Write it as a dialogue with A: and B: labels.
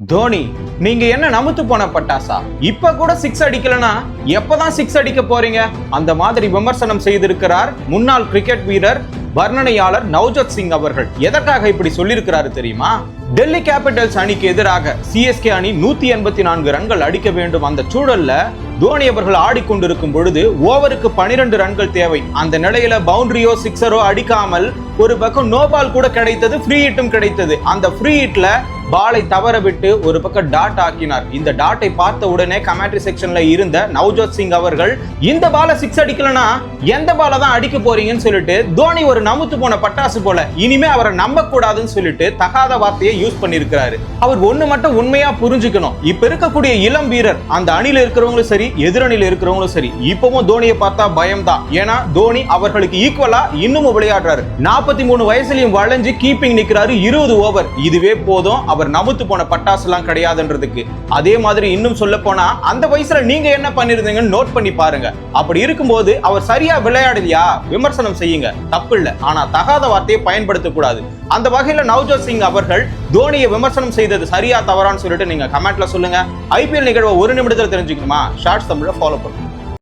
A: தோனி, நீங்க என்ன நமுத்து போன பட்டாசா? இப்ப கூட சிக்ஸ் அடிக்கலனா எப்பதான் சிக்ஸ் அடிக்க போறீங்க? அந்த மாதிரி விமர்சனம் செய்திருக்கிறார் முன்னாள் கிரிக்கெட் வீரர் வர்ணனையாளர் நவ்ஜோத் சிங் அவர்கள். எதற்காக இப்படி சொல்லியிருக்கிறாரு தெரியுமா? டெல்லி கேபிட்டல்ஸ் அணிக்கு எதிராக சிஎஸ்கே அணி 184 ரன்கள் அடிக்க வேண்டும். அந்த சூழல்ல தோனி அவர்கள் ஆடிக்கொண்டிருக்கும் பொழுது ஓவருக்கு 12 ரன்கள் தேவை. அந்த நிலையில பவுண்டரியோ சிக்ஸரோ அடிக்காமல் ஒரு பக்கம் நோ பால் கூட கிடைத்தது, ஃப்ரீ ஹிட்டும் கிடைத்தது. அந்த ஃப்ரீ ஹிட்ல பாலை தவற விட்டு ஒரு பக்கம் டாட் ஆக்கினார். இந்த டாட்டை பார்த்த உடனே கமெண்ட்ரி செக்ஷன்ல இருந்த நவ்ஜோத் சிங் அவர்கள், இந்த பால சிக்ஸ் அடிக்கலனா எந்த பால தான் அடிக்க போறீங்கன்னு சொல்லிட்டு, தோனி ஒரு நமுத்து போன பட்டாசு போல, இனிமே அவரை நம்ப கூடாதுன்னு சொல்லிட்டு தகாத வார்த்தையை யூஸ் பண்ணிருக்கிறாரு. அவர் ஒண்ணு மட்டும் உண்மையா புரிஞ்சுக்கணும். இப்ப இருக்கக்கூடிய இளம் வீரர், அந்த அணியில இருக்கிறவங்களும் சரி, எதிரணியில இருக்கிறவங்களும் சரி, இப்பவும் தோனியை பார்த்தா பயம் தான். ஏன்னா தோனி அவர்களுக்கு ஈக்குவலா இன்னமும் விளையாடுறாரு. 43 வயசுலயும் வளைஞ்சு கீப்பிங் நிக்கிறாரு. 20 ஓவர், இதுவே போதும் அவர் நமுத்து போன பட்டாசு எல்லாம் கிடையாதுன்றதுக்கு. அதே மாதிரி இன்னும் சொல்ல போனா, அந்த வயசுல நீங்க என்ன பண்ணிருந்தீங்கன்னு நோட் பண்ணி பாருங்க. அப்படி இருக்கும்போது அவர் சரியா விளையாடலையா விமர்சனம் செய்யுங்க, தப்பு இல்ல. ஆனா தகாத வார்த்தையை பயன்படுத்த கூடாது. அந்த வகையில நவ்ஜோத் சிங் அவர்கள் தோனியை விமர்சனம் செய்தது சரியா தவறான்னு சொல்லிட்டு நீங்க கமெண்ட்ல சொல்லுங்க. ஐபிஎல் நிகழ்வை ஒரு நிமிடத்தில் தெரிஞ்சுக்கணுமா? ஷார்ட்ஸ் தமிழை ஃபாலோ பண்ணுங்க.